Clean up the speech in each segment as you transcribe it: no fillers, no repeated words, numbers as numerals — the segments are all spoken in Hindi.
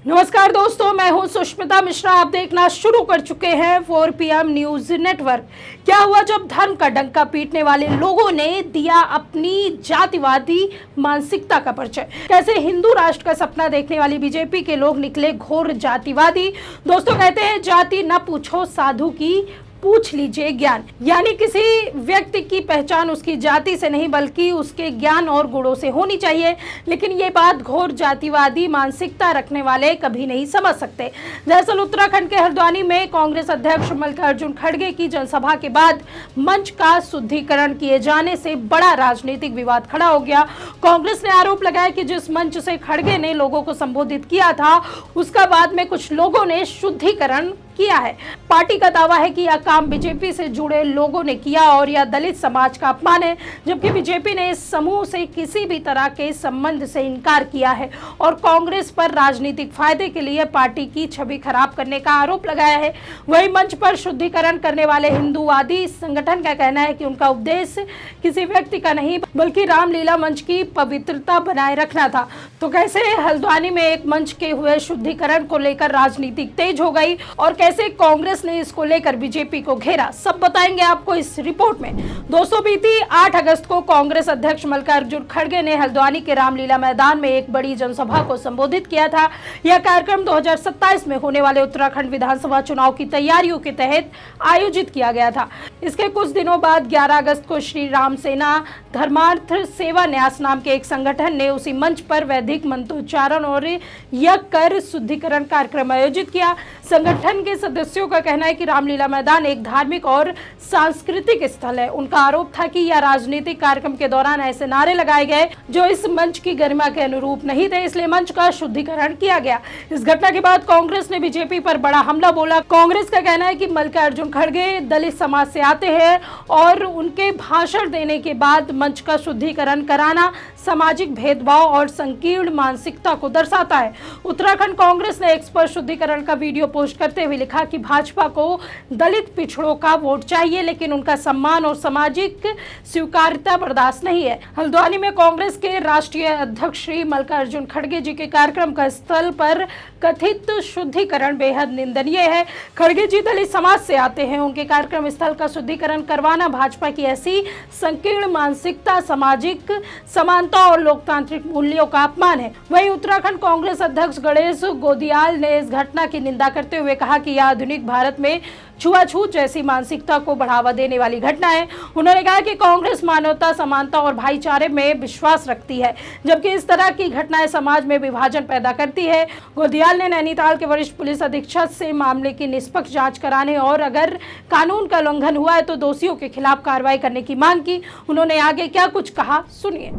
नमस्कार दोस्तों, मैं हूं सुष्मिता मिश्रा। आप देखना शुरू कर चुके हैं 4 PM न्यूज नेटवर्क। क्या हुआ जब धर्म का डंका पीटने वाले लोगों ने दिया अपनी जातिवादी मानसिकता का परिचय? कैसे हिंदू राष्ट्र का सपना देखने वाली बीजेपी के लोग निकले घोर जातिवादी। दोस्तों, कहते हैं जाति न पूछो साधु की, पूछ लीजिए ज्ञान। यानी किसी व्यक्ति की पहचान उसकी जाति से नहीं बल्कि उसके ज्ञान और गुणों से होनी चाहिए। लेकिन ये बात घोर जातिवादी मानसिकता रखने वाले कभी नहीं समझ सकते। दरअसल उत्तराखंड के हल्द्वानी में कांग्रेस अध्यक्ष मल्लिकार्जुन खड़गे की जनसभा के बाद मंच का शुद्धिकरण किए जाने से बड़ा राजनीतिक विवाद खड़ा हो गया। कांग्रेस ने आरोप लगाया कि जिस मंच से खड़गे ने लोगों को संबोधित किया था, उसका बाद में कुछ लोगों ने शुद्धिकरण किया है। पार्टी का दावा है कि यह काम बीजेपी से जुड़े लोगों ने किया और यह दलित समाज का अपमान है, जबकि बीजेपी ने इस समूह से किसी भी तरह के संबंध से इनकार किया है और कांग्रेस पर राजनीतिक फायदे के लिए पार्टी की छवि खराब करने का आरोप लगाया है। वहीं मंच पर शुद्धिकरण करने वाले हिंदूवादी संगठन का कहना है कि उनका उद्देश्य किसी व्यक्ति का नहीं बल्कि रामलीला मंच की पवित्रता बनाए रखना था। तो कैसे हल्द्वानी में एक मंच के हुए शुद्धिकरण को लेकर राजनीति तेज हो गई और कैसे कांग्रेस ने इसको लेकर बीजेपी को घेरा, सब बताएंगे आपको इस रिपोर्ट में। दोस्तों, बीती 8 अगस्त को कांग्रेस अध्यक्ष मल्लिकार्जुन खड़गे ने हल्द्वानी के रामलीला मैदान में एक बड़ी जनसभा को संबोधित किया था। यह कार्यक्रम 2027 में होने वाले उत्तराखंड विधानसभा चुनाव की तैयारियों के तहत आयोजित किया गया था। इसके कुछ दिनों बाद 11 अगस्त को श्री राम सेना धर्मार्थ सेवा न्यास नाम के एक संगठन ने उसी मंच पर वैदिक मंत्रोच्चारण और यज्ञ कर शुद्धिकरण कार्यक्रम आयोजित किया। संगठन के सदस्यों का कहना है कि रामलीला मैदान एक धार्मिक और सांस्कृतिक स्थल है। उनका आरोप था कि यह राजनीतिक कार्यक्रम के दौरान ऐसे नारे लगाए गए जो इस मंच की गरिमा के अनुरूप नहीं थे, इसलिए मंच का शुद्धिकरण किया गया। इस घटना के बाद कांग्रेस ने बीजेपी पर बड़ा हमला बोला। कांग्रेस का कहना है कि मल्लिकार्जुन खड़गे दलित समाज से आते हैं और उनके भाषण देने के बाद मंच का शुद्धिकरण कराना सामाजिक भेदभाव और संकीर्ण मानसिकता को दर्शाता है। उत्तराखंड कांग्रेस ने एक्स पर शुद्धिकरण का वीडियो पोस्ट करते हुए लिखा कि भाजपा को दलित पिछड़ों का वोट चाहिए, लेकिन उनका सम्मान और सामाजिक स्वीकार्यता बर्दाश्त नहीं है। हल्द्वानी में कांग्रेस के राष्ट्रीय अध्यक्ष श्री मल्लिकार्जुन खड़गे जी के कार्यक्रम का स्थल पर कथित शुद्धिकरण बेहद निंदनीय है। खड़गे जी दलित समाज से आते हैं, उनके कार्यक्रम स्थल का शुद्धिकरण करवाना भाजपा की ऐसी संकीर्ण मानसिकता, सामाजिक समानता और लोकतांत्रिक मूल्यों का अपमान है। वहीं उत्तराखंड कांग्रेस अध्यक्ष गणेश गोदियाल ने इस घटना की निंदा करते हुए कहा कि यह आधुनिक भारत में छुआछूत जैसी मानसिकता को बढ़ावा देने वाली घटना है। उन्होंने कहा कि कांग्रेस मानवता, समानता और भाईचारे में विश्वास रखती है, जबकि इस तरह की घटनाएं समाज में विभाजन पैदा करती है। गोदियाल ने नैनीताल के वरिष्ठ पुलिस अधीक्षक से मामले की निष्पक्ष जांच कराने और अगर कानून का उल्लंघन हुआ है तो दोषियों के खिलाफ कार्रवाई करने की मांग की। उन्होंने आगे क्या कुछ कहा, सुनिए।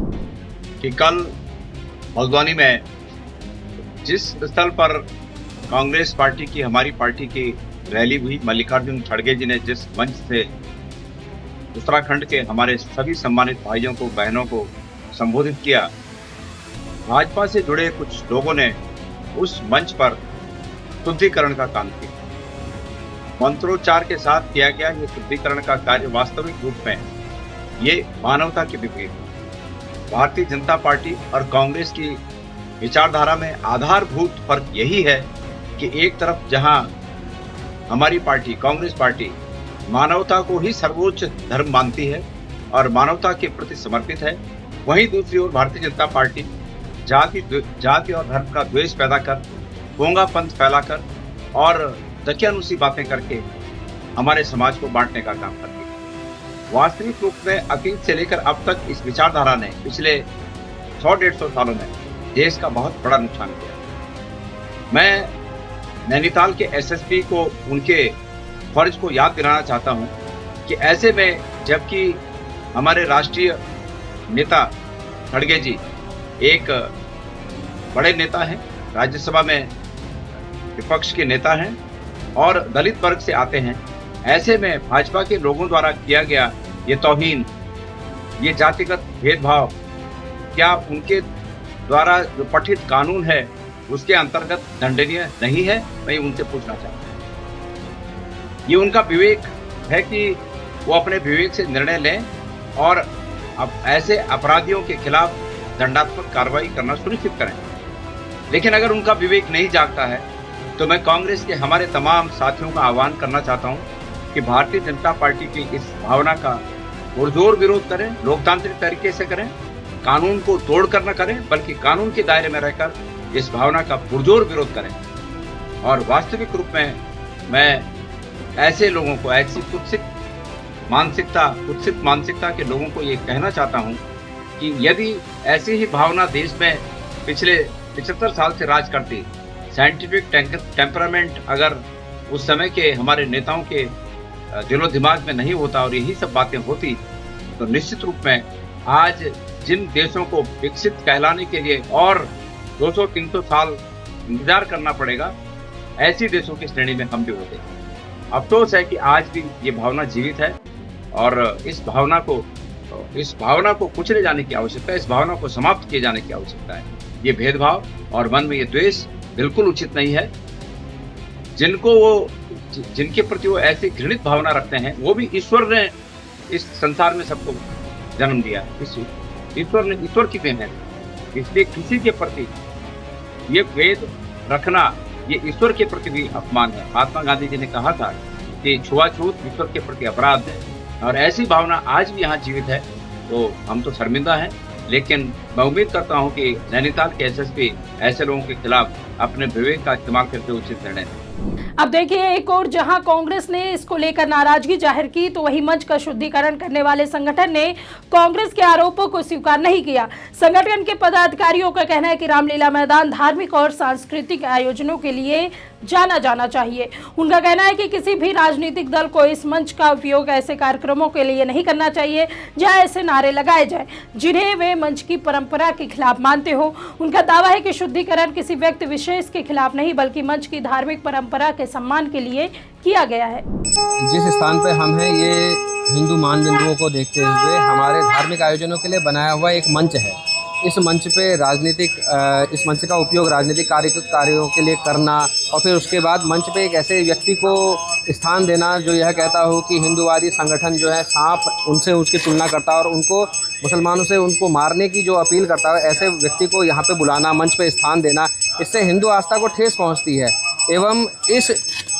कि कल हल्द्वानी में जिस स्थल पर कांग्रेस पार्टी की, हमारी पार्टी की रैली हुई, मल्लिकार्जुन खड़गे जी ने जिस मंच से उत्तराखंड के हमारे सभी सम्मानित भाइयों को, बहनों को संबोधित किया, भाजपा से जुड़े कुछ लोगों ने उस मंच पर शुद्धिकरण का काम किया। मंत्रोच्चार के साथ किया गया ये शुद्धिकरण का कार्य वास्तविक रूप में ये मानवता के विपरीत है। भारतीय जनता पार्टी और कांग्रेस की विचारधारा में आधारभूत फर्क यही है कि एक तरफ जहां हमारी पार्टी, कांग्रेस पार्टी, मानवता को ही सर्वोच्च धर्म मानती है और मानवता के प्रति समर्पित है, वहीं दूसरी ओर भारतीय जनता पार्टी जाति और धर्म का द्वेष पैदा कर, पोंगापंथ फैलाकर और दकियानुसी बातें करके हमारे समाज को बांटने का काम करती है। वास्तविक रूप में अतीत से लेकर अब तक इस विचारधारा ने पिछले 100-150 सालों में देश का बहुत बड़ा नुकसान किया। मैं नैनीताल के एसएसपी को उनके फर्ज को याद दिलाना चाहता हूं कि ऐसे में जबकि हमारे राष्ट्रीय नेता खड़गे जी एक बड़े नेता हैं, राज्यसभा में विपक्ष के नेता हैं और दलित वर्ग से आते हैं, ऐसे में भाजपा के लोगों द्वारा किया गया ये तौहीन, ये जातिगत भेदभाव क्या उनके द्वारा जो पठित कानून है उसके अंतर्गत दंडनीय नहीं है? मैं उनसे पूछना चाहता हूँ। ये उनका विवेक है कि वो अपने विवेक से निर्णय लें और अब ऐसे अपराधियों के खिलाफ दंडात्मक कार्रवाई करना सुनिश्चित करें। लेकिन अगर उनका विवेक नहीं जागता है तो मैं कांग्रेस के हमारे तमाम साथियों का आह्वान करना चाहता हूं कि भारतीय जनता पार्टी की इस भावना का पुरजोर विरोध करें, लोकतांत्रिक तरीके से करें, कानून को तोड़ कर न करें बल्कि कानून के दायरे में रहकर इस भावना का पुरजोर विरोध करें। और वास्तविक रूप में मैं ऐसे लोगों को, ऐसी कुत्सित मानसिकता के लोगों को ये कहना चाहता हूं कि यदि ऐसी ही भावना देश में पिछले 75 साल से राज करती, साइंटिफिक टेम्परामेंट अगर उस समय के हमारे नेताओं के दिलो दिमाग में नहीं होता और यही सब बातें होती तो निश्चित रूप में आज जिन देशों को विकसित कहलाने के लिए और 200-300 साल इंतजार करना पड़ेगा, ऐसी देशों की श्रेणी में हम भी होते हैं। अफसोस है कि आज भी ये भावना जीवित है और इस भावना को कुचले जाने की आवश्यकता है, इस भावना को समाप्त किए जाने की आवश्यकता है। ये भेदभाव और मन में ये द्वेष बिल्कुल उचित नहीं है। जिनके प्रति वो ऐसी घृणित भावना रखते हैं, वो भी ईश्वर ने इस संसार में सबको जन्म दिया है। ईश्वर की देन है, इसलिए किसी के प्रति ये भेद रखना ये ईश्वर के प्रति भी अपमान है। महात्मा गांधी जी ने कहा था कि छुआछूत ईश्वर के प्रति अपराध है और ऐसी भावना आज भी यहाँ जीवित है। तो हम तो शर्मिंदा हैं, लेकिन मैं उम्मीद करता हूँ कि नैनीताल के एसएसपी ऐसे लोगों के खिलाफ अपने विवेक का इस्तेमाल करके उचित निर्णय लें। अब देखिए, एक और जहां कांग्रेस ने इसको लेकर नाराजगी जाहिर की तो वहीं मंच का शुद्धिकरण करने वाले संगठन ने कांग्रेस के आरोपों को स्वीकार नहीं किया। संगठन के पदाधिकारियों का कहना है कि रामलीला मैदान धार्मिक और सांस्कृतिक आयोजनों के लिए जाना चाहिए। उनका कहना है कि किसी भी राजनीतिक दल को इस मंच का उपयोग ऐसे कार्यक्रमों के लिए नहीं करना चाहिए जहां ऐसे नारे लगाए जाए जिन्हें वे मंच की परंपरा के खिलाफ मानते हो। उनका दावा है कि शुद्धिकरण किसी व्यक्ति विशेष के खिलाफ नहीं बल्कि मंच की धार्मिक परंपरा के सम्मान के लिए किया गया है। जिस स्थान पर हम हैं ये हिंदू मानदंडों को देखते हुए हमारे धार्मिक आयोजनों के लिए बनाया हुआ एक मंच है। इस मंच पे इस मंच का उपयोग राजनीतिक कार्यों के लिए करना और फिर उसके बाद मंच पे एक ऐसे व्यक्ति को स्थान देना जो यह कहता हो कि हिंदूवादी संगठन जो है सांप उनसे उसकी तुलना करता है और उनको मुसलमानों से उनको मारने की जो अपील करता है, ऐसे व्यक्ति को यहाँ पे बुलाना, मंच पे स्थान देना, इससे हिंदू आस्था को ठेस पहुँचती है एवं इस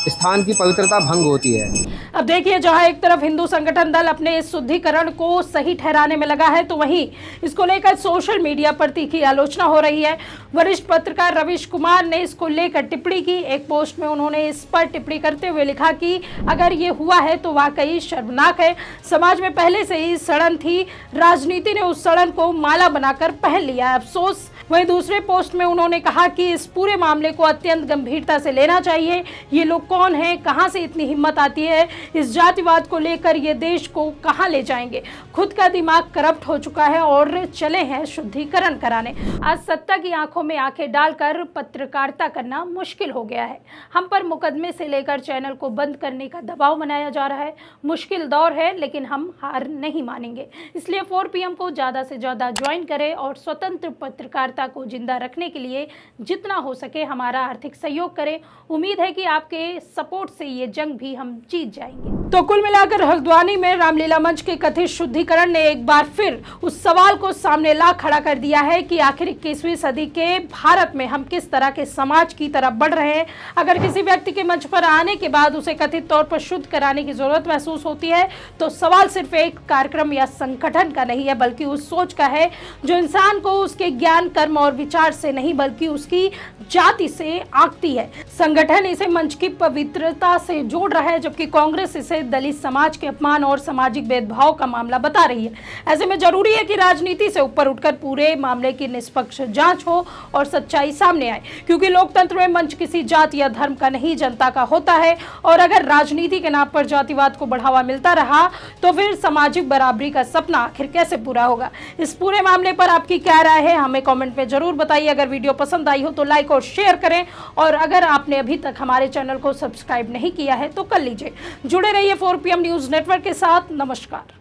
स्थान की पवित्रता भंग होती है। अब देखिए, जहां एक तरफ हिंदू संगठन दल अपने इस शुद्धिकरण को सही ठहराने में लगा है तो वहीं इसको लेकर सोशल मीडिया पर तीखी आलोचना हो रही है। वरिष्ठ पत्रकार रवीश कुमार ने इसको लेकर टिप्पणी की। एक पोस्ट में उन्होंने इस पर टिप्पणी करते हुए लिखा कि अगर ये हुआ है तो वाकई शर्मनाक है। समाज में पहले से ही सड़न थी, राजनीति ने उस सड़न को माला बनाकर पहन लिया, अफसोस। वहीं दूसरे पोस्ट में उन्होंने कहा कि इस पूरे मामले को अत्यंत गंभीरता से लेना चाहिए। ये लोग कौन हैं, कहां से इतनी हिम्मत आती है, इस जातिवाद को लेकर ये देश को कहां ले जाएंगे। खुद का दिमाग करप्ट हो चुका है और चले हैं शुद्धिकरण कराने। आज सत्ता की आंखों में आंखें डालकर पत्रकारिता करना मुश्किल हो गया है। हम पर मुकदमे से लेकर चैनल को बंद करने का दबाव बनाया जा रहा है। मुश्किल दौर है लेकिन हम हार नहीं मानेंगे। इसलिए 4 PM को ज़्यादा से ज़्यादा ज्वाइन करें और स्वतंत्र पत्रकारिता को जिंदा रखने के लिए जितना हो सके हमारा आर्थिक सहयोग करें। उम्मीद है कि आपके सपोर्ट से ये जंग भी हम जीत जाएंगे। तो कुल मिलाकर हल्द्वानी में रामलीला मंच के कथित शुद्धिकरण ने एक बार फिर उस सवाल को सामने ला खड़ा कर दिया है कि आखिर 21वीं सदी के भारत में हम किस तरह के समाज की तरफ बढ़ रहे हैं। अगर किसी व्यक्ति के मंच पर आने के बाद उसे कथित तौर पर शुद्ध कराने की जरूरत महसूस होती है तो सवाल सिर्फ एक कार्यक्रम या संगठन का नहीं है बल्कि उस सोच का है जो इंसान को उसके ज्ञान, कर्म और विचार से नहीं बल्कि उसकी जाति से आंकती है। संगठन इसे मंच की पवित्रता से जोड़ रहा है जबकि कांग्रेस इसे दलित समाज के अपमान और सामाजिक भेदभाव का मामला बता रही है। ऐसे में जरूरी है कि राजनीति से ऊपर उठकर पूरे मामले की निष्पक्ष जांच हो और सच्चाई सामने आए, क्योंकि लोकतंत्र में मंच किसी जाति या धर्म का नहीं जनता का होता है। और अगर राजनीति के नाम पर जातिवाद को बढ़ावा मिलता रहा तो फिर सामाजिक बराबरी का सपना आखिर कैसे पूरा होगा। इस पूरे मामले पर आपकी क्या राय है हमें कमेंट में जरूर बताइए। अगर वीडियो पसंद आई हो तो लाइक और शेयर करें और अगर आपने अभी तक हमारे चैनल को सब्सक्राइब नहीं किया है तो कर लीजिए। जुड़े रहिए 4 PM न्यूज़ नेटवर्क के साथ। नमस्कार।